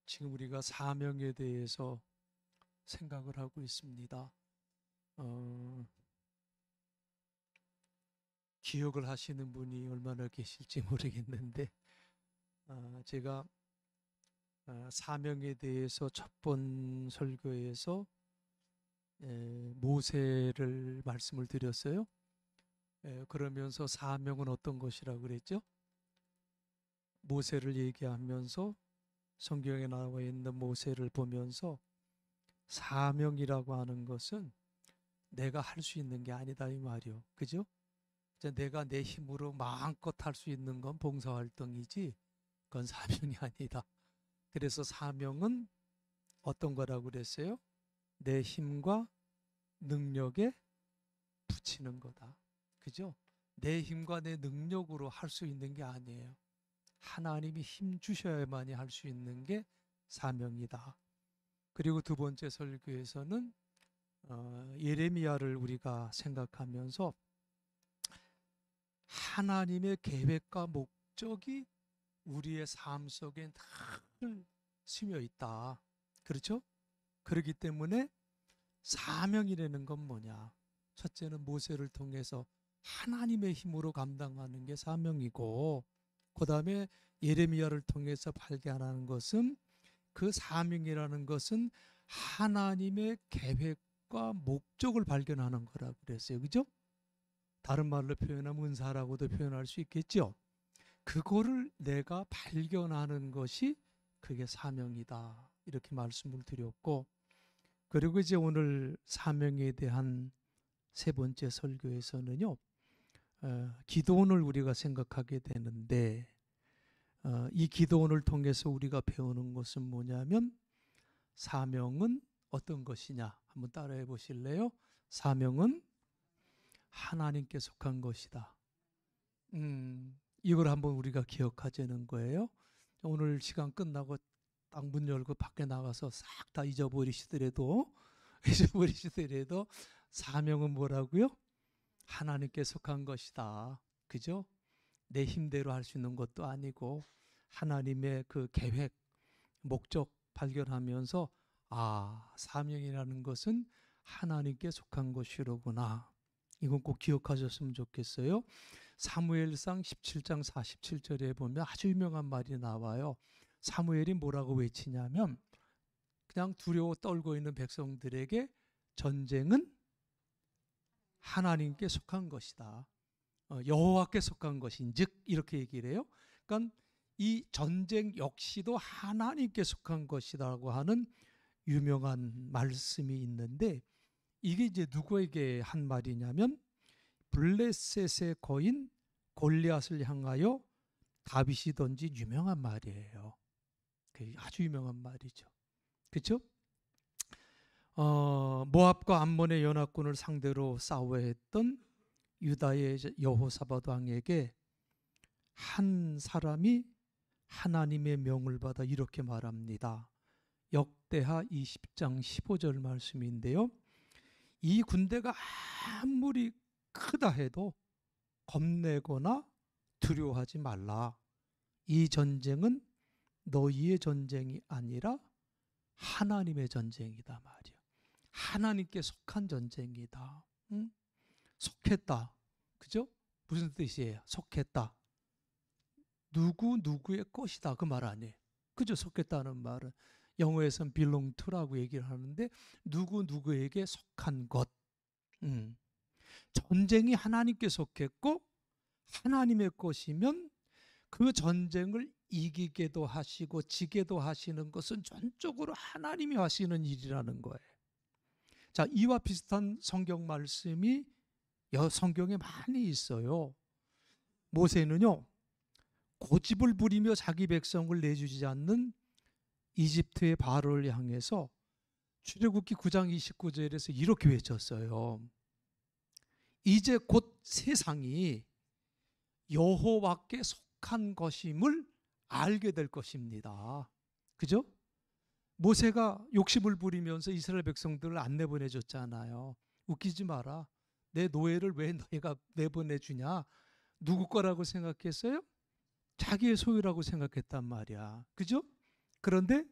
지금 우리가 사명에 대해서 생각을 하고 있습니다. 기억을 하시는 분이 얼마나 계실지 모르겠는데 제가 사명에 대해서 첫 번 설교에서 모세를 말씀을 드렸어요. 그러면서 사명은 어떤 것이라고 그랬죠? 모세를 얘기하면서 성경에 나와 있는 모세를 보면서 사명이라고 하는 것은 내가 할 수 있는 게 아니다 이 말이요. 그죠? 내가 내 힘으로 마음껏 할 수 있는 건 봉사활동이지 그건 사명이 아니다. 그래서 사명은 어떤 거라고 그랬어요? 내 힘과 능력에 붙이는 거다. 그죠? 내 힘과 내 능력으로 할 수 있는 게 아니에요. 하나님이 힘 주셔야만이 할 수 있는 게 사명이다. 그리고 두 번째 설교에서는 예레미야를 우리가 생각하면서 하나님의 계획과 목적이 우리의 삶 속에 늘 스며 있다. 그렇죠? 그렇기 때문에 사명이라는 건 뭐냐? 첫째는 모세를 통해서 하나님의 힘으로 감당하는 게 사명이고, 그 다음에 예레미야를 통해서 발견하는 것은 그 사명이라는 것은 하나님의 계획과 목적을 발견하는 거라고 그랬어요. 그죠? 다른 말로 표현하면 은사라고도 표현할 수 있겠죠. 그거를 내가 발견하는 것이 그게 사명이다. 이렇게 말씀을 드렸고, 그리고 이제 오늘 사명에 대한 세 번째 설교에서는요, 기도원을 우리가 생각하게 되는데, 이 기도원을 통해서 우리가 배우는 것은 뭐냐면 사명은 어떤 것이냐? 한번 따라해 보실래요? 사명은 하나님께 속한 것이다. 이걸 한번 우리가 기억하자는 거예요. 오늘 시간 끝나고 딱 문 열고 밖에 나가서 싹 다 잊어버리시더라도 사명은 뭐라고요? 하나님께 속한 것이다. 그죠? 내 힘대로 할 수 있는 것도 아니고 하나님의 그 계획, 목적 발견하면서 사명이라는 것은 하나님께 속한 것이로구나. 이건 꼭 기억하셨으면 좋겠어요. 사무엘상 17장 47절에 보면 아주 유명한 말이 나와요. 사무엘이 뭐라고 외치냐면 그냥 두려워 떨고 있는 백성들에게 전쟁은 하나님께 속한 것이다. 여호와께 속한 것인즉 이렇게 얘기를 해요. 그러니까 이 전쟁 역시도 하나님께 속한 것이라고 하는 유명한 말씀이 있는데 이게 이제 누구에게 한 말이냐면 블레셋의 거인 골리앗을 향하여 다윗이 던진 유명한 말이에요. 아주 유명한 말이죠. 그렇죠? 모압과 암몬의 연합군을 상대로 싸워야 했던 유다의 여호사밧 왕에게 한 사람이 하나님의 명을 받아 이렇게 말합니다. 역대하 20장 15절 말씀인데요. 이 군대가 아무리 크다 해도 겁내거나 두려워하지 말라. 이 전쟁은 너희의 전쟁이 아니라 하나님의 전쟁이다 말이야. 하나님께 속한 전쟁이다. 응? 속했다. 그죠? 무슨 뜻이에요? 속했다. 누구의 것이다. 그 말 아니에요. 그죠? 속했다는 말은 영어에서는 belong to라고 얘기를 하는데 누구에게 속한 것. 전쟁이 하나님께 속했고 하나님의 것이면 그 전쟁을 이기게도 하시고 지게도 하시는 것은 전적으로 하나님이 하시는 일이라는 거예요. 자, 이와 비슷한 성경 말씀이 성경에 많이 있어요. 모세는요, 고집을 부리며 자기 백성을 내주지 않는 이집트의 바로를 향해서 출애굽기 9장 29절에서 이렇게 외쳤어요. 이제 곧 세상이 여호와께 속한 것임을 알게 될 것입니다. 그죠? 모세가 욕심을 부리면서 이스라엘 백성들을 안 내보내줬잖아요. 웃기지 마라. 내 노예를 왜 너희가 내보내주냐? 누구 거라고 생각했어요? 자기의 소유라고 생각했단 말이야. 그죠? 그런데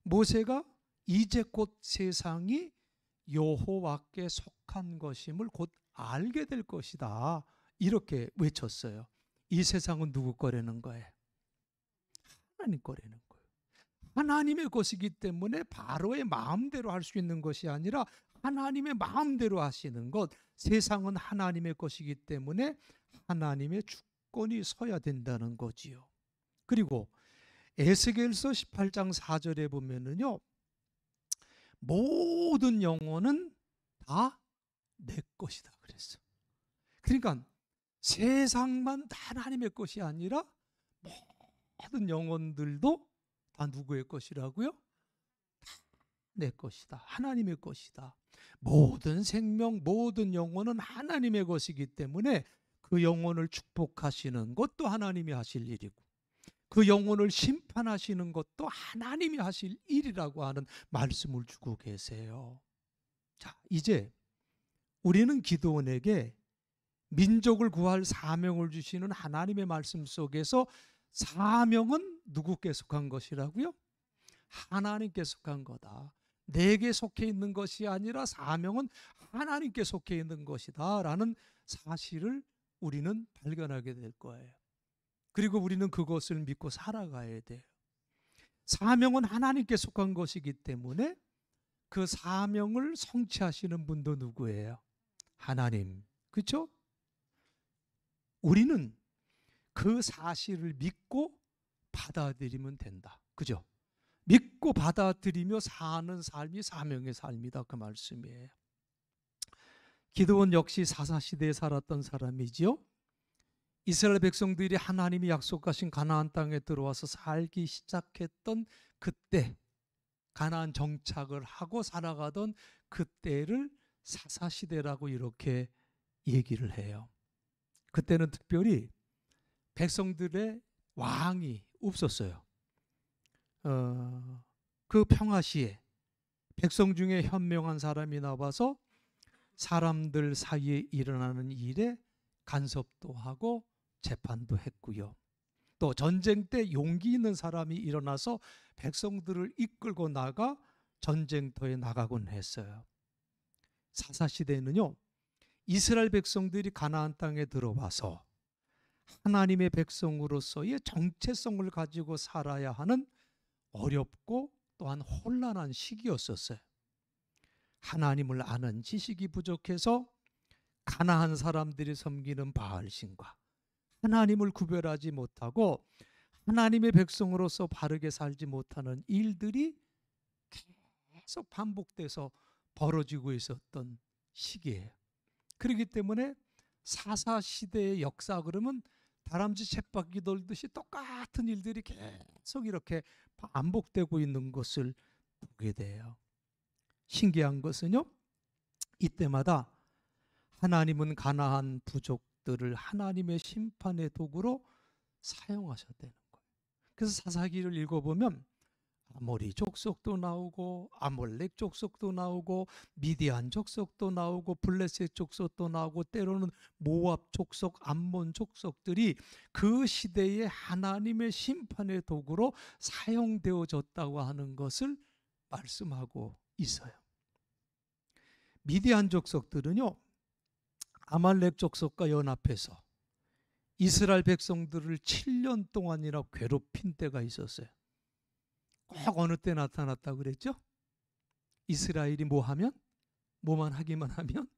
모세가 이제 곧 세상이 여호와께 속한 것임을 곧 알게 될 것이다. 이렇게 외쳤어요. 이 세상은 누구 거라는 거예요? 하나님 거라는 거예요. 하나님의 것이기 때문에 바로의 마음대로 할 수 있는 것이 아니라 하나님의 마음대로 하시는 것. 세상은 하나님의 것이기 때문에 하나님의 주권이 서야 된다는 거지요. 그리고 에스겔서 18장 4절에 보면은요, 모든 영혼은 다 내 것이다 그랬어. 그러니까 세상만 다 하나님의 것이 아니라 모든 영혼들도 다 누구의 것이라고요? 다 내 것이다. 하나님의 것이다. 모든 생명, 모든 영혼은 하나님의 것이기 때문에 그 영혼을 축복하시는 것도 하나님이 하실 일이고, 그 영혼을 심판하시는 것도 하나님이 하실 일이라고 하는 말씀을 주고 계세요. 자, 이제 우리는 기드온에게 민족을 구할 사명을 주시는 하나님의 말씀 속에서 사명은 누구께 속한 것이라고요? 하나님께 속한 거다. 내게 속해 있는 것이 아니라 사명은 하나님께 속해 있는 것이다 라는 사실을 우리는 발견하게 될 거예요. 그리고 우리는 그것을 믿고 살아가야 돼요. 사명은 하나님께 속한 것이기 때문에 그 사명을 성취하시는 분도 누구예요? 하나님. 그렇죠? 우리는 그 사실을 믿고 받아들이면 된다. 그죠? 믿고 받아들이며 사는 삶이 사명의 삶이다. 그 말씀이에요. 기드온 역시 사사시대에 살았던 사람이지요. 이스라엘 백성들이 하나님이 약속하신 가나안 땅에 들어와서 살기 시작했던 그때, 가나안 정착을 하고 살아가던 그때를 사사시대라고 이렇게 얘기를 해요. 그때는 특별히 백성들의 왕이 없었어요. 그 평화시에 백성 중에 현명한 사람이 나와서 사람들 사이에 일어나는 일에 간섭도 하고 재판도 했고요. 또 전쟁 때 용기 있는 사람이 일어나서 백성들을 이끌고 나가 전쟁터에 나가곤 했어요. 사사시대는요, 이스라엘 백성들이 가나안 땅에 들어와서 하나님의 백성으로서의 정체성을 가지고 살아야 하는 어렵고 또한 혼란한 시기였었어요. 하나님을 아는 지식이 부족해서 가나안 사람들이 섬기는 바알신과 하나님을 구별하지 못하고 하나님의 백성으로서 바르게 살지 못하는 일들이 계속 반복돼서 벌어지고 있었던 시기예요. 그렇기 때문에 사사시대의 역사 그러면 다람쥐 쳇바퀴 돌듯이 똑같은 일들이 계속 이렇게 반복되고 있는 것을 보게 돼요. 신기한 것은요, 이때마다 하나님은 가나안 부족들을 하나님의 심판의 도구로 사용하셨다는 거예요. 그래서 사사기를 읽어보면 아모리 족속도 나오고 아몰렉 족속도 나오고 미디안 족속도 나오고 블레셋 족속도 나오고 때로는 모압 족속, 암몬 족속들이 그 시대에 하나님의 심판의 도구로 사용되어졌다고 하는 것을 말씀하고 있어요. 미디안 족속들은요, 아말렉 족속과 연합해서 이스라엘 백성들을 7년 동안이나 괴롭힌 때가 있었어요. 꼭 어느 때 나타났다고 그랬죠? 이스라엘이 뭐 하면? 뭐만 하기만 하면?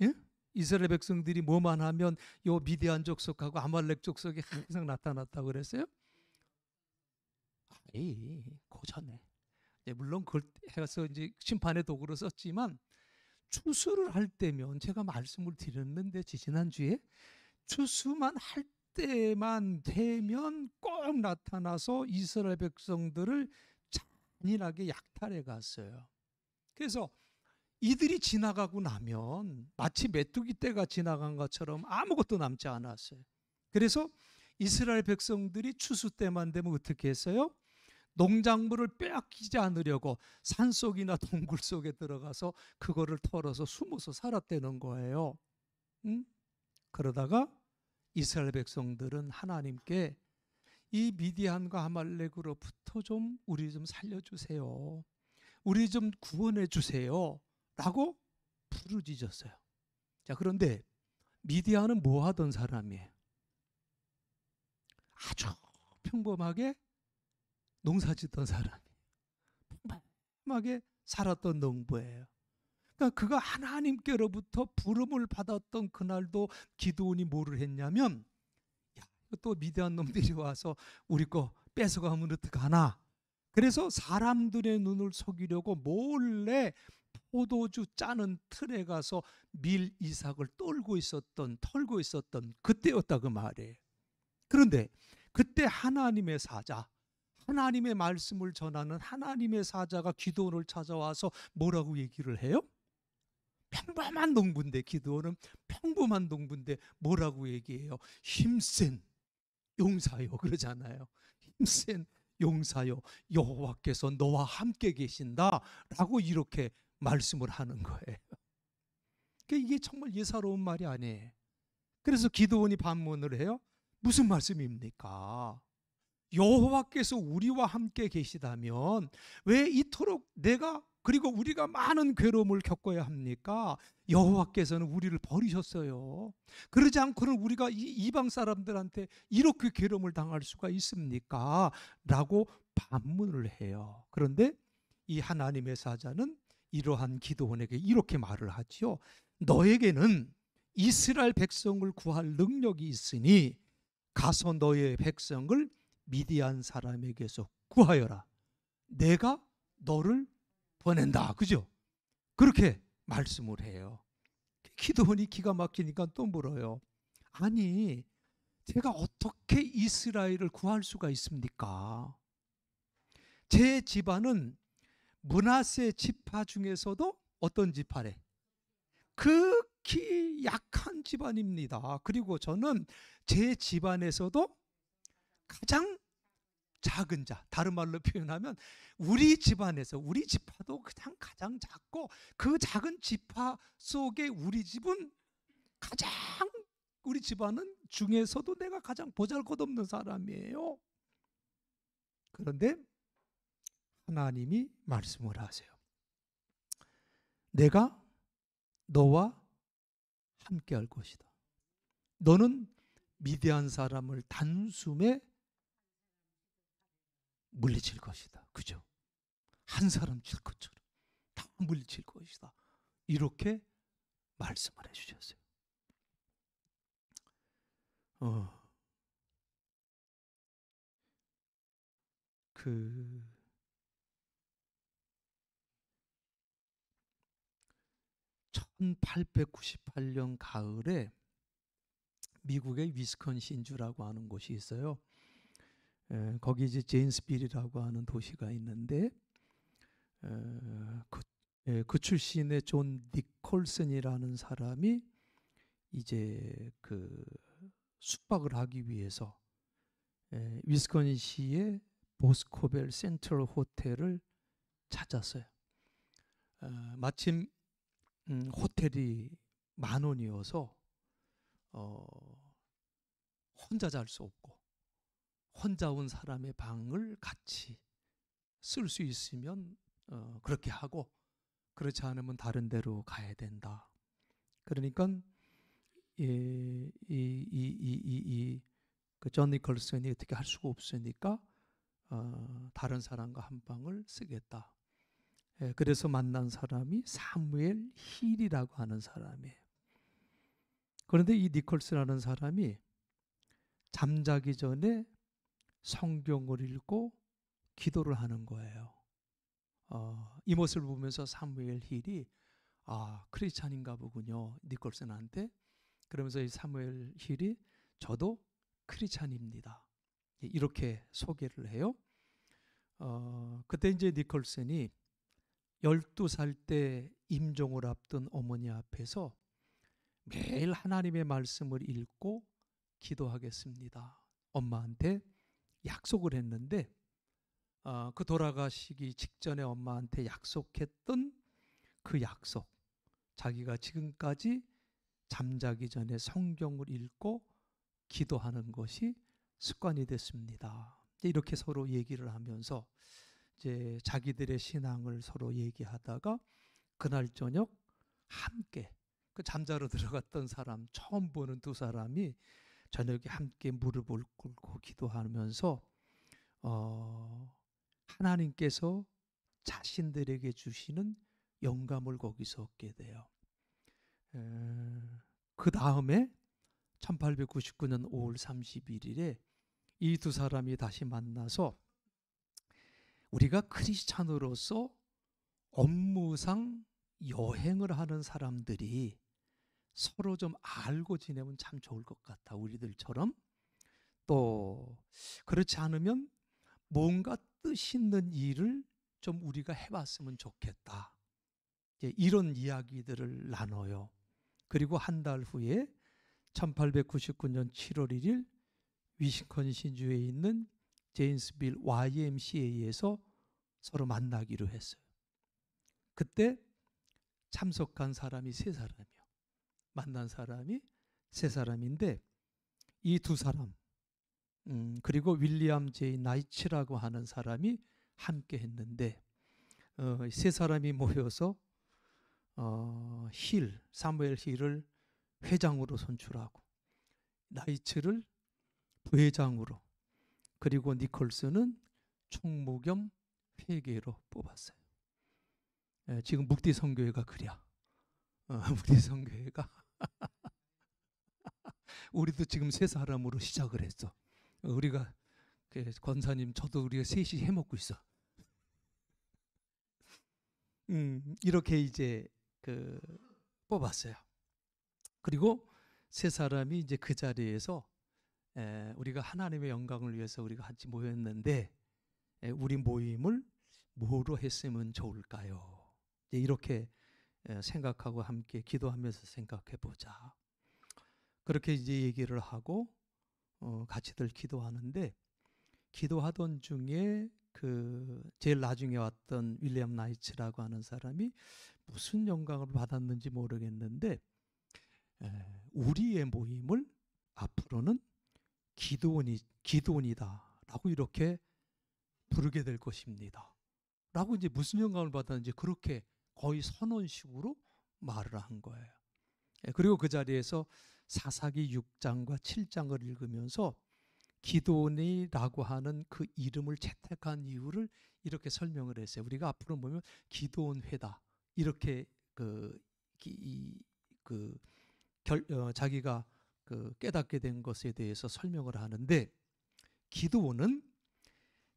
예? 이스라엘 백성들이 뭐만 하면 요 미디안 족속하고 아말렉 족속이 항상 나타났다고 그랬어요? 에이, 고전에. 물론 그걸 해서 이제 심판의 도구로 썼지만 추수를 할 때면 제가 말씀을 드렸는데 지난주에 추수만 할 때만 되면 꼭 나타나서 이스라엘 백성들을 잔인하게 약탈해 갔어요. 그래서 이들이 지나가고 나면 마치 메뚜기 떼가 지나간 것처럼 아무것도 남지 않았어요. 그래서 이스라엘 백성들이 추수 때만 되면 어떻게 했어요? 농작물을 빼앗기지 않으려고 산속이나 동굴 속에 들어가서 그거를 털어서 숨어서 살았다는 거예요. 그러다가 이스라엘 백성들은 하나님께 이 미디안과 아말렉으로부터 좀 우리 좀 살려주세요. 우리 좀 구원해 주세요. 라고 부르짖었어요. 자, 그런데 미디안은 뭐 하던 사람이에요? 아주 평범하게 농사 짓던 사람이에요. 평범하게 살았던 농부예요. 그러니까 그가 하나님께로부터 부름을 받았던 그날도 기드온이 뭐를 했냐면, 야, 또 미디안 놈들이 와서 우리 거 뺏어가면 어떡하나. 그래서 사람들의 눈을 속이려고 몰래 포도주 짜는 틀에 가서 밀 이삭을 털고 있었던 그때였다 그 말이에요. 그런데 그때 하나님의 사자, 하나님의 말씀을 전하는 하나님의 사자가 기드온을 찾아와서 뭐라고 얘기를 해요? 평범한 농부인데, 기드온은 평범한 농부인데 뭐라고 얘기해요? 힘센 용사요 그러잖아요. 힘센 용사요, 여호와께서 너와 함께 계신다라고 이렇게 말씀을 하는 거예요. 그러니까 이게 정말 예사로운 말이 아니에요. 그래서 기드온이 반문을 해요. 무슨 말씀입니까? 여호와께서 우리와 함께 계시다면 왜 이토록 내가 그리고 우리가 많은 괴로움을 겪어야 합니까? 여호와께서는 우리를 버리셨어요. 그러지 않고는 우리가 이방 사람들한테 이렇게 괴로움을 당할 수가 있습니까? 라고 반문을 해요. 그런데 이 하나님의 사자는 이러한 기드온에게 이렇게 말을 하지요. 너에게는 이스라엘 백성을 구할 능력이 있으니 가서 너의 백성을 미디안 사람에게서 구하여라. 내가 너를 보낸다. 그죠? 그렇게 말씀을 해요. 기드온이 기가 막히니까 또 물어요. 아니, 제가 어떻게 이스라엘을 구할 수가 있습니까? 제 집안은 므낫세 지파 중에서도 어떤 지파래? 극히 약한 집안입니다. 그리고 저는 제 집안에서도 가장 작은 자, 다른 말로 표현하면 우리 집안에서, 우리 지파도 그냥 가장 작고 그 작은 지파 속에 우리 집은 가장, 우리 집안은 중에서도 내가 가장 보잘것없는 사람이에요. 그런데 하나님이 말씀을 하세요. 내가 너와 함께 할 것이다. 너는 미디안 사람을 단숨에 물리칠 것이다. 그죠? 한 사람 칠 것처럼 다 물리칠 것이다. 이렇게 말씀을 해주셨어요. 그 1898년 가을에 미국의 위스콘신주라고 하는 곳이 있어요. 거기 이제 제인스빌이라고 하는 도시가 있는데 그 출신의 존 니콜슨이라는 사람이 이제 그 숙박을 하기 위해서 위스콘신시의 보스코벨 센트럴 호텔을 찾았어요. 마침 호텔이 10,000원이어서 혼자 잘 수 없고 혼자 온 사람의 방을 같이 쓸 수 있으면 그렇게 하고 그렇지 않으면 다른 데로 가야 된다. 그러니까 그 존 니콜슨이 어떻게 할 수가 없으니까 다른 사람과 한 방을 쓰겠다. 그래서 만난 사람이 사무엘 힐이라고 하는 사람이에요. 그런데 이 니콜슨이라는 사람이 잠자기 전에 성경을 읽고 기도를 하는 거예요. 이 모습을 보면서 사무엘 힐이 크리스찬인가 보군요. 니콜슨한테. 그러면서 이 사무엘 힐이 저도 크리스찬입니다. 이렇게 소개를 해요. 그때 이제 니콜슨이 12살 때 임종을 앞둔 어머니 앞에서 매일 하나님의 말씀을 읽고 기도하겠습니다. 엄마한테 약속을 했는데 그 돌아가시기 직전에 엄마한테 약속했던 그 약속, 자기가 지금까지 잠자기 전에 성경을 읽고 기도하는 것이 습관이 됐습니다. 이렇게 서로 얘기를 하면서 이제 자기들의 신앙을 서로 얘기하다가 그날 저녁 함께 그 잠자러 들어갔던 사람, 처음 보는 두 사람이 저녁에 함께 무릎을 꿇고 기도하면서 하나님께서 자신들에게 주시는 영감을 거기서 얻게 돼요. 그 다음에 1899년 5월 31일에 이 두 사람이 다시 만나서 우리가 크리스찬으로서 업무상 여행을 하는 사람들이 서로 좀 알고 지내면 참 좋을 것 같아. 우리들처럼. 또 그렇지 않으면 뭔가 뜻 있는 일을 좀 우리가 해봤으면 좋겠다. 이런 이야기들을 나눠요. 그리고 한 달 후에 1899년 7월 1일 위스콘신주에 있는 제임스빌 YMCA에서 서로 만나기로 했어요. 그때 참석한 사람이 세 사람이요. 만난 사람이 세 사람인데 이 두 사람 그리고 윌리엄 제이 나이츠라고 하는 사람이 함께 했는데 세 사람이 모여서 사무엘 힐을 회장으로 선출하고 나이츠를 부회장으로 그리고 니콜슨은 총무 겸 회계로 뽑았어요. 지금 묵디선교회가 그랴. 묵디선교회가 우리도 지금 세 사람으로 시작을 했어. 우리가 권사님 저도 우리가 셋이 해먹고 있어. 이렇게 이제 뽑았어요. 그리고 세 사람이 이제 그 자리에서 우리가 하나님의 영광을 위해서 우리가 같이 모였는데 우리 모임을 뭐로 했으면 좋을까요? 이렇게 생각하고 함께 기도하면서 생각해 보자. 그렇게 이제 얘기를 하고 같이들 기도하는데 기도하던 중에 제일 나중에 왔던 윌리엄 나이츠라고 하는 사람이 무슨 영광을 받았는지 모르겠는데 우리의 모임을 앞으로는 기도원이다라고 이렇게 부르게 될 것입니다. 라고 이제 무슨 영광을 받았는지 그렇게 거의 선언식으로 말을 한 거예요. 그리고 그 자리에서 사사기 6장과 7장을 읽으면서 기도원이라고 하는 그 이름을 채택한 이유를 이렇게 설명을 했어요. 우리가 앞으로 보면 기도원 회다 이렇게 자기가 깨닫게 된 것에 대해서 설명을 하는데 기도원은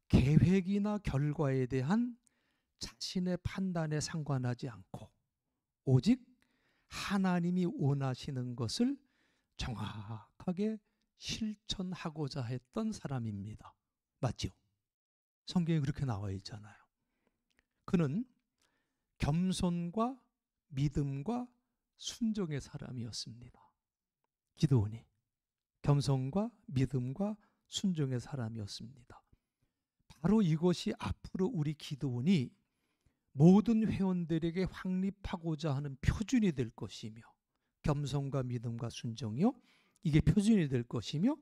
계획이나 결과에 대한 자신의 판단에 상관하지 않고 오직 하나님이 원하시는 것을 정확하게 실천하고자 했던 사람입니다. 맞죠? 성경에 그렇게 나와 있잖아요. 그는 겸손과 믿음과 순종의 사람이었습니다. 기도원이 겸손과 믿음과 순종의 사람이었습니다. 바로 이것이 앞으로 우리 기도원이 모든 회원들에게 확립하고자 하는 표준이 될 것이며 겸손과 믿음과 순종이요. 이게 표준이 될 것이며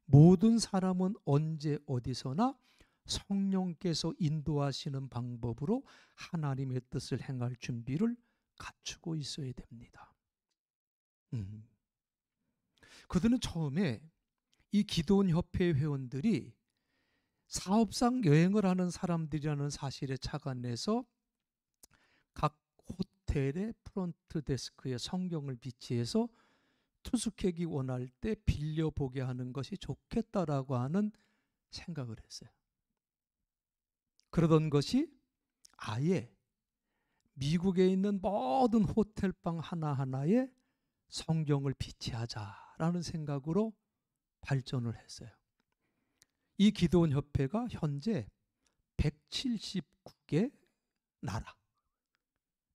모든 사람은 언제 어디서나 성령께서 인도하시는 방법으로 하나님의 뜻을 행할 준비를 갖추고 있어야 됩니다. 그들은 처음에 이 기도원 협회 회원들이 사업상 여행을 하는 사람들이라는 사실에 착안해서 각 호텔의 프론트 데스크에 성경을 비치해서 투숙객이 원할 때 빌려보게 하는 것이 좋겠다라고 하는 생각을 했어요. 그러던 것이 아예 미국에 있는 모든 호텔방 하나하나에 성경을 비치하자라는 생각으로 발전을 했어요. 이 기도원 협회가 현재 179개 나라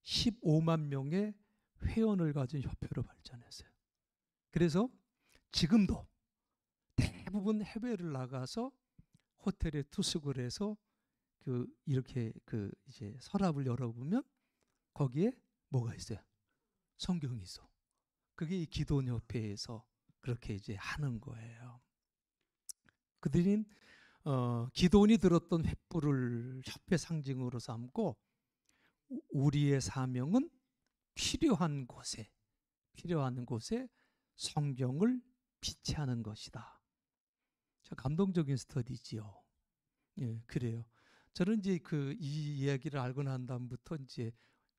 15만 명의 회원을 가진 협회로 발전했어요. 그래서 지금도 대부분 해외를 나가서 호텔에 투숙을 해서 이렇게 이제 서랍을 열어보면 거기에 뭐가 있어요? 성경이 있어. 그게 이 기도원 협회에서 그렇게 이제 하는 거예요. 그들은 기도원이 들었던 횃불을 협회 상징으로 삼고 우리의 사명은 필요한 곳에 성경을 비치하는 것이다. 참 감동적인 스터디지요. 예, 그래요. 저는 이제 이 이야기를 알고 난 다음부터 이제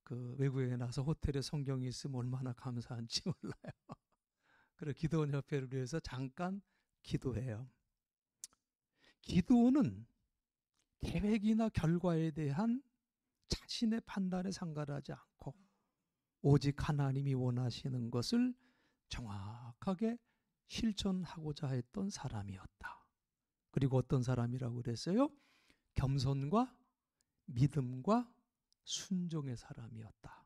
외국에 나서 호텔에 성경이 있으면 얼마나 감사한지 몰라요. 그래 기도원 협회를 위해서 잠깐 기도해요. 기도원은 계획이나 결과에 대한 자신의 판단에 상관하지 않고 오직 하나님이 원하시는 것을 정확하게 실천하고자 했던 사람이었다. 그리고 어떤 사람이라고 그랬어요? 겸손과 믿음과 순종의 사람이었다.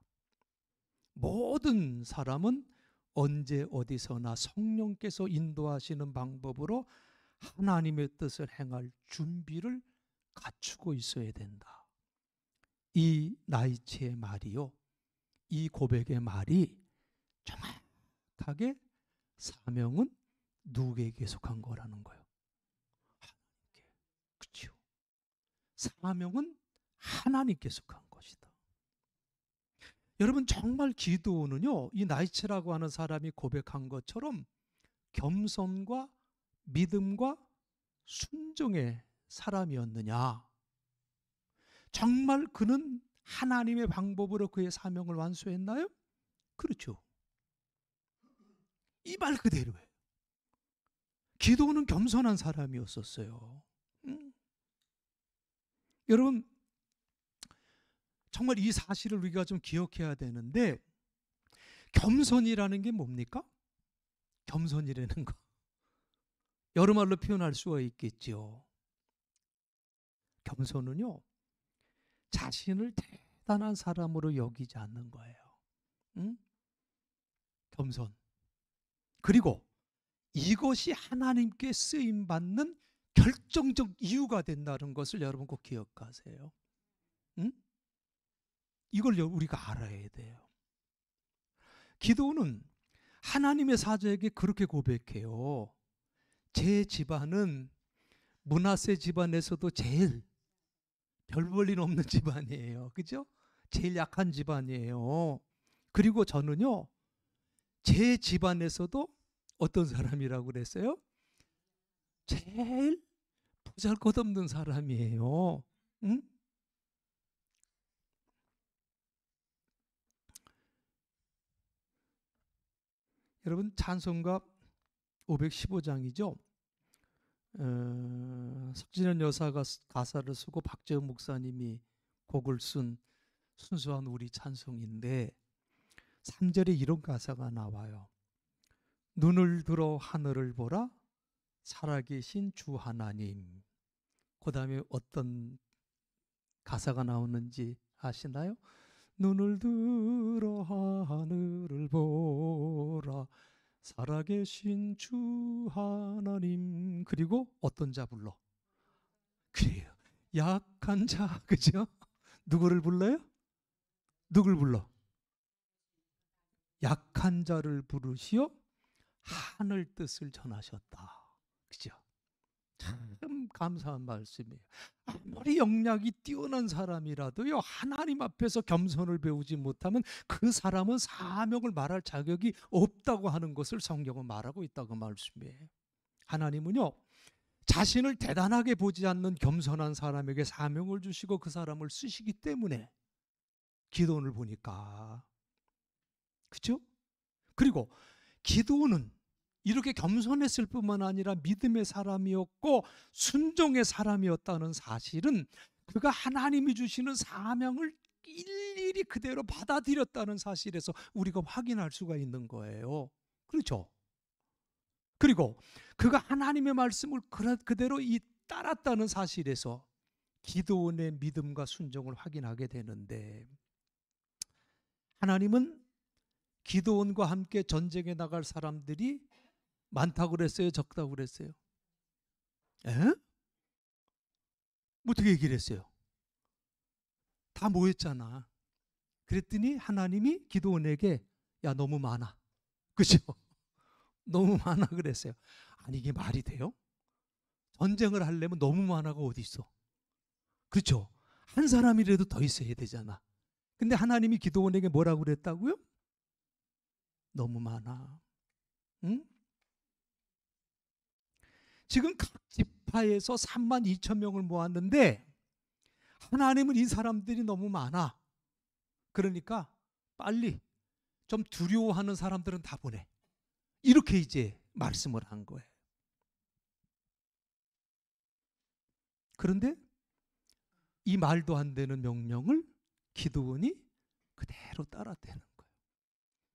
모든 사람은 언제 어디서나 성령께서 인도하시는 방법으로 하나님의 뜻을 행할 준비를 갖추고 있어야 된다. 이 나이치의 말이요, 이 고백의 말이 정확하게 사명은 누구에게 속한 거라는 거예요? 하나님께. 그렇죠. 사명은 하나님께 속한 것이다. 여러분 정말 기도는요, 이 나이치라고 하는 사람이 고백한 것처럼 겸손과 믿음과 순종의 사람이었느냐? 정말 그는 하나님의 방법으로 그의 사명을 완수했나요? 그렇죠. 이 말 그대로예요. 기도는 겸손한 사람이었었어요. 여러분 정말 이 사실을 우리가 좀 기억해야 되는데, 겸손이라는 게 뭡니까? 겸손이라는 거 여러 말로 표현할 수가 있겠죠. 겸손은요, 자신을 대단한 사람으로 여기지 않는 거예요. 응? 겸손. 그리고 이것이 하나님께 쓰임받는 결정적 이유가 된다는 것을 여러분 꼭 기억하세요. 응? 이걸 우리가 알아야 돼요. 기도는 하나님의 사자에게 그렇게 고백해요. 제 집안은 므낫세 집안에서도 제일 별 볼 일 없는 집안이에요. 그죠? 제일 약한 집안이에요. 그리고 저는요, 제 집안에서도 어떤 사람이라고 그랬어요? 제일 보잘것없는 사람이에요. 응? 여러분 찬송가 515장이죠. 석진현 여사가 가사를 쓰고 박재훈 목사님이 곡을 쓴 순수한 우리 찬송인데 3절에 이런 가사가 나와요. 눈을 들어 하늘을 보라 살아계신 주 하나님. 그 다음에 어떤 가사가 나오는지 아시나요? 눈을 들어 하늘을 보라 살아계신 주 하나님. 그리고 어떤 자 불러? 그래요. 약한 자, 그죠? 누구를 불러요? 누굴 불러? 약한 자를 부르시어 하늘 뜻을 전하셨다. 그죠? 참 감사한 말씀이에요. 아무리 영역이 뛰어난 사람이라도요, 하나님 앞에서 겸손을 배우지 못하면 그 사람은 사명을 말할 자격이 없다고 하는 것을 성경은 말하고 있다고 말씀이에요. 하나님은요, 자신을 대단하게 보지 않는 겸손한 사람에게 사명을 주시고 그 사람을 쓰시기 때문에 기도원을 보니까, 그렇죠? 그리고 기도원은 이렇게 겸손했을 뿐만 아니라 믿음의 사람이었고 순종의 사람이었다는 사실은 그가 하나님이 주시는 사명을 일일이 그대로 받아들였다는 사실에서 우리가 확인할 수가 있는 거예요. 그렇죠? 그리고 그가 하나님의 말씀을 그대로 따랐다는 사실에서 기도원의 믿음과 순종을 확인하게 되는데, 하나님은 기도원과 함께 전쟁에 나갈 사람들이 많다고 그랬어요? 적다고 그랬어요? 에? 어떻게 얘기를 했어요? 다 모였잖아. 그랬더니 하나님이 기도원에게 야 너무 많아. 그죠? 너무 많아 그랬어요. 아니 이게 말이 돼요? 전쟁을 하려면 너무 많아가 어디 있어? 그렇죠? 한 사람이라도 더 있어야 되잖아. 근데 하나님이 기드온에게 뭐라고 그랬다고요? 너무 많아. 응? 지금 각 지파에서 3만 2천 명을 모았는데 하나님은 이 사람들이 너무 많아. 그러니까 빨리 좀 두려워하는 사람들은 다 보내. 이렇게 이제 말씀을 한 거예요. 그런데 이 말도 안 되는 명령을 기드온이 그대로 따라대는 거예요.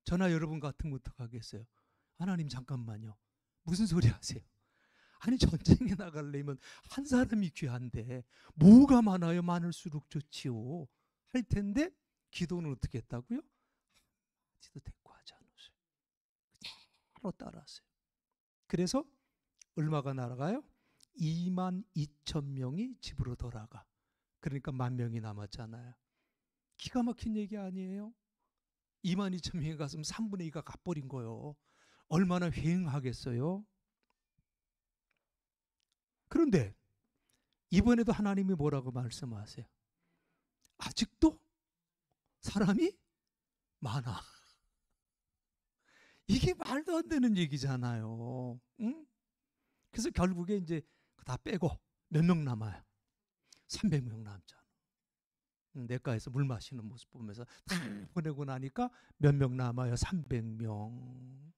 저나 여러분 같으면 어떡하겠어요? 하나님 잠깐만요. 무슨 소리 하세요? 아니 전쟁에 나가려면 한 사람이 귀한데 뭐가 많아요? 많을수록 좋지요. 할 텐데 기도는 어떻게 했다고요? 지도 대꾸하지 않았어요. 그대로 따랐어요. 그래서 얼마가 날아가요? 2만 2천 명이 집으로 돌아가. 그러니까 10,000명이 남았잖아요. 기가 막힌 얘기 아니에요? 2만 2천 명이 갔으면 3분의 2가 가버린 거예요. 얼마나 회응하겠어요? 그런데 이번에도 하나님이 뭐라고 말씀하세요? 아직도 사람이 많아. 이게 말도 안 되는 얘기잖아요. 응? 그래서 결국에 이제 다 빼고 몇 명 남아요? 300명 남잖아. 내과에서 물 마시는 모습 보면서 다 보내고 나니까 몇 명 남아요? 300명.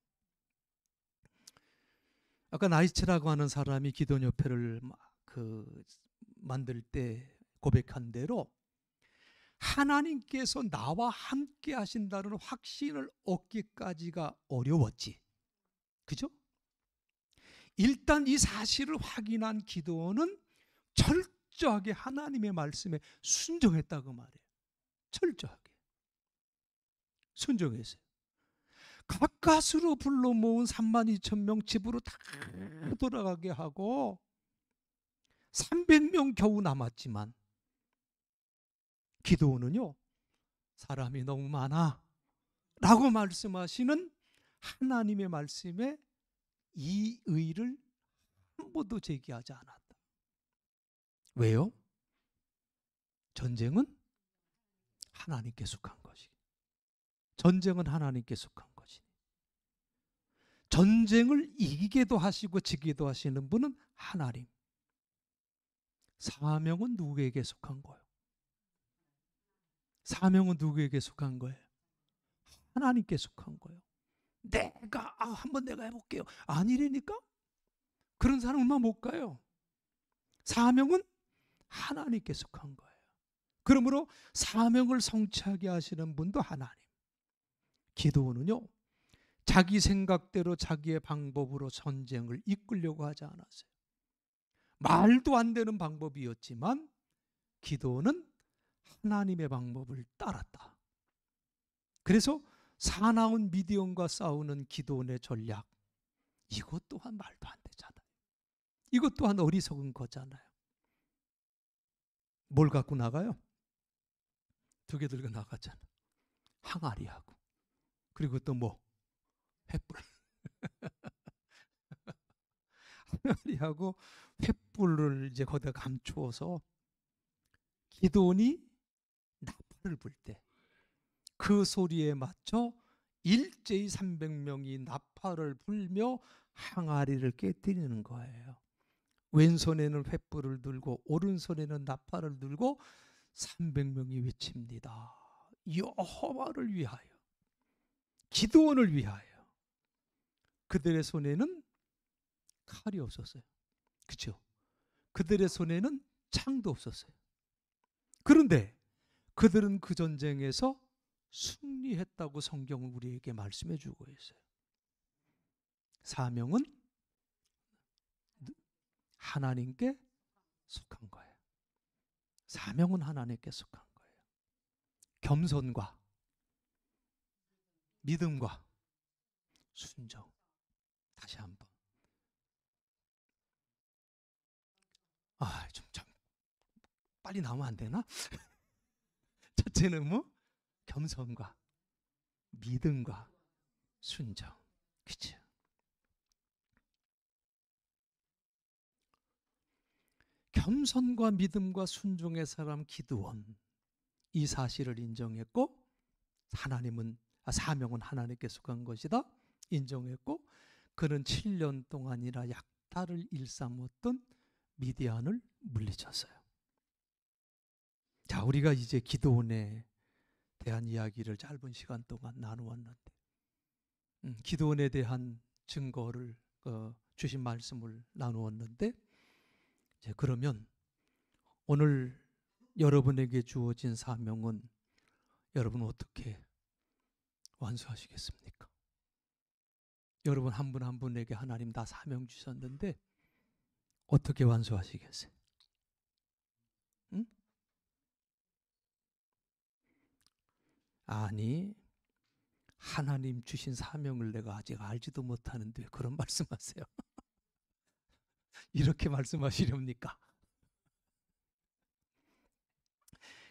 아까 나이츠라고 하는 사람이 기도원 협회를 만들 때 고백한 대로 하나님께서 나와 함께 하신다는 확신을 얻기까지가 어려웠지. 그죠? 일단 이 사실을 확인한 기도원은 철저하게 하나님의 말씀에 순종했다고 말해요. 철저하게. 순종했어요. 가까스로 불러 모은 3만 2천 명 집으로 다 돌아가게 하고 300명 겨우 남았지만 기도원은요, 사람이 너무 많아 라고 말씀하시는 하나님의 말씀에 이 의의를 한 번도 제기하지 않았다. 왜요? 전쟁은 하나님께 속한 것이. 전쟁은 하나님께 속한 것이. 전쟁을 이기게도 하시고 지기도 하시는 분은 하나님. 사명은 누구에게 속한 거예요? 사명은 누구에게 속한 거예요? 하나님께 속한 거예요. 한번 내가 해볼게요. 아니라니까? 그런 사람만 못 가요. 사명은 하나님께 속한 거예요. 그러므로 사명을 성취하게 하시는 분도 하나님. 기도원은요, 자기 생각대로 자기의 방법으로 전쟁을 이끌려고 하지 않았어요. 말도 안 되는 방법이었지만 기도원은 하나님의 방법을 따랐다. 그래서 사나운 미디언과 싸우는 기도원의 전략, 이것 또한 말도 안 되잖아요. 이것 또한 어리석은 거잖아요. 뭘 갖고 나가요? 2개 들고 나가잖아. 항아리하고. 그리고 또 뭐? 횃불. 항아리하고 횃불을 이제 거기다 감추어서 기도원이 나팔을 불 때 그 소리에 맞춰 일제히 300명이 나팔을 불며 항아리를 깨뜨리는 거예요. 왼손에는 횃불을 들고 오른손에는 나팔을 들고 300명이 외칩니다. 여호와를 위하여, 기드온을 위하여. 그들의 손에는 칼이 없었어요. 그렇죠? 그들의 손에는 창도 없었어요. 그런데 그들은 그 전쟁에서 승리했다고 성경은 우리에게 말씀해 주고 있어요. 사명은 하나님께 속한 거예요. 사명은 하나님께 속한 거예요. 겸손과 믿음과 순종. 다시 한번. 좀 빨리 나오면 안 되나? 첫째는 뭐? 겸손과 믿음과 순종. 그렇죠? 겸손과 믿음과 순종의 사람 기드온, 이 사실을 인정했고 사명은 하나님께 속한 것이다 인정했고, 그는 7년 동안이나 약탈을 일삼았던 미디안을 물리쳤어요. 자, 우리가 이제 기드온에 대한 이야기를 짧은 시간 동안 나누었는데, 기드온에 대한 증거를 주신 말씀을 나누었는데, 이제 그러면 오늘 여러분에게 주어진 사명은 여러분 어떻게 완수하시겠습니까? 여러분 한 분 한 분에게 하나님 다 사명 주셨는데 어떻게 완수하시겠어요? 응? 아니, 하나님 주신 사명을 내가 아직 알지도 못하는데 그런 말씀하세요? 이렇게 말씀하시렵니까?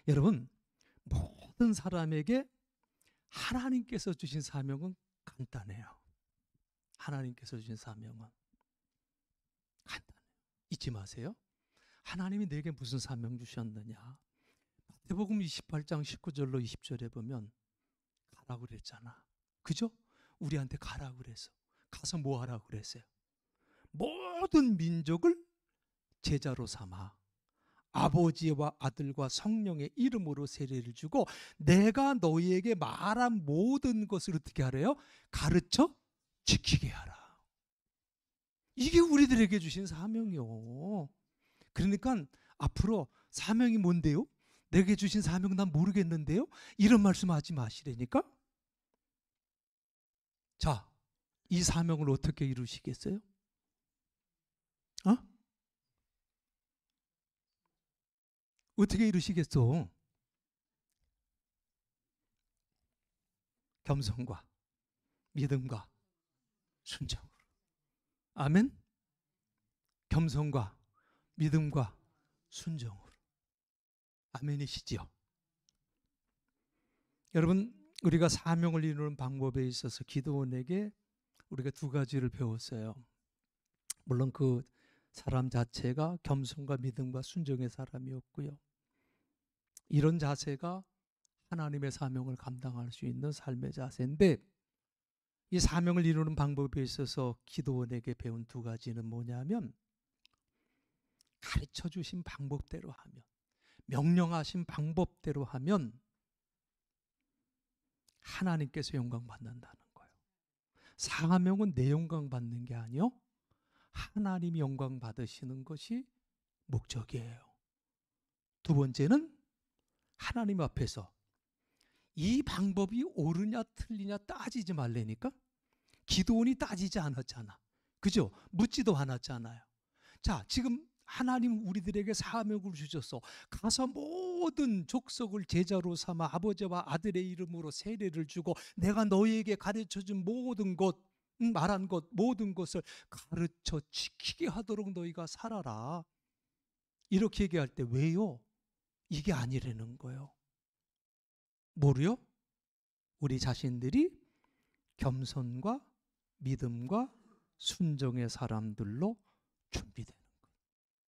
여러분, 모든 사람에게 하나님께서 주신 사명은 간단해요. 하나님께서 주신 사명은 간단해요. 잊지 마세요. 하나님이 내게 무슨 사명 주셨느냐? 마태복음 28장 19절로 20절에 보면 가라고 그랬잖아. 그죠? 우리한테 가라고 그래서. 가서 뭐 하라고 그랬어요? 모든 민족을 제자로 삼아 아버지와 아들과 성령의 이름으로 세례를 주고 내가 너희에게 말한 모든 것을 어떻게 하래요? 가르쳐 지키게 하라. 이게 우리들에게 주신 사명이요. 그러니까 앞으로 사명이 뭔데요? 내게 주신 사명 난 모르겠는데요? 이런 말씀하지 마시라니까. 자, 이 사명을 어떻게 이루시겠어요? 어떻게 이루시겠어? 겸손과 믿음과 순종으로. 아멘? 겸손과 믿음과 순종으로. 아멘이시지요? 여러분, 우리가 사명을 이루는 방법에 있어서 기드온에게 우리가 두 가지를 배웠어요. 물론 그 사람 자체가 겸손과 믿음과 순종의 사람이었고요. 이런 자세가 하나님의 사명을 감당할 수 있는 삶의 자세인데, 이 사명을 이루는 방법에 있어서 기드온에게 배운 두 가지는 뭐냐면, 가르쳐 주신 방법대로 하면, 명령하신 방법대로 하면 하나님께서 영광 받는다는 거예요. 사명은 내 영광 받는 게 아니요, 하나님이 영광 받으시는 것이 목적이에요. 두 번째는 하나님 앞에서 이 방법이 옳으냐 틀리냐 따지지 말라니까. 기드온이 따지지 않았잖아. 그죠? 묻지도 않았잖아요. 자, 지금 하나님 우리들에게 사명을 주셔서 가서 모든 족속을 제자로 삼아 아버지와 아들의 이름으로 세례를 주고 내가 너희에게 가르쳐준 모든 것, 말한 것, 모든 것을 가르쳐 지키게 하도록 너희가 살아라. 이렇게 얘기할 때 왜요? 이게 아니라는 거예요. 뭐요? 우리 자신들이 겸손과 믿음과 순종의 사람들로 준비되는 거예요.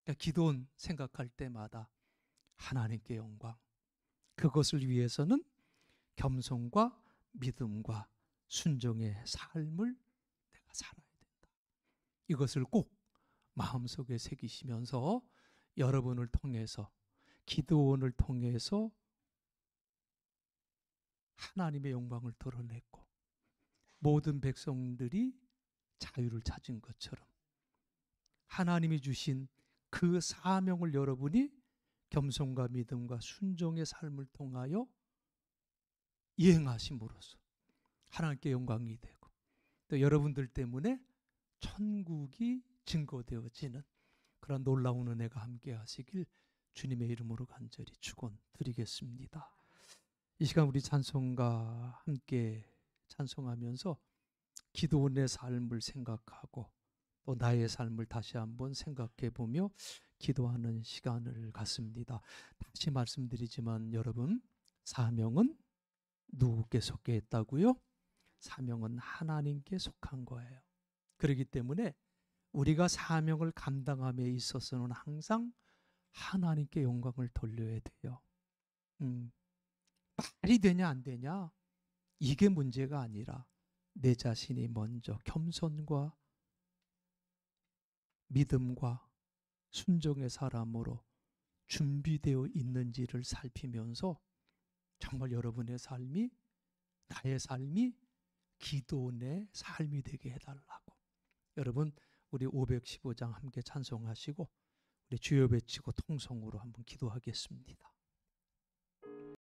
그러니까 기도원 생각할 때마다 하나님께 영광, 그것을 위해서는 겸손과 믿음과 순종의 삶을 내가 살아야 된다. 이것을 꼭 마음속에 새기시면서 여러분을 통해서, 기드온을 통해서 하나님의 영광을 드러냈고 모든 백성들이 자유를 찾은 것처럼 하나님이 주신 그 사명을 여러분이 겸손과 믿음과 순종의 삶을 통하여 이행하심으로써 하나님께 영광이 되고 또 여러분들 때문에 천국이 증거되어지는 그런 놀라운 은혜가 함께 하시길 주님의 이름으로 간절히 축원드리겠습니다. 이 시간 우리 찬송가 함께 찬송하면서 기드온의 삶을 생각하고 또 나의 삶을 다시 한번 생각해 보며 기도하는 시간을 갖습니다. 다시 말씀드리지만 여러분, 사명은 누구께 속해 있다고요? 사명은 하나님께 속한 거예요. 그렇기 때문에 우리가 사명을 감당함에 있어서는 항상 하나님께 영광을 돌려야 돼요. 말이 되냐 안 되냐 이게 문제가 아니라 내 자신이 먼저 겸손과 믿음과 순종의 사람으로 준비되어 있는지를 살피면서 정말 여러분의 삶이, 나의 삶이 기도원의 삶이 되게 해달라고. 여러분, 우리 515장 함께 찬송하시고 우리 주여 외치고 통성으로 한번 기도하겠습니다.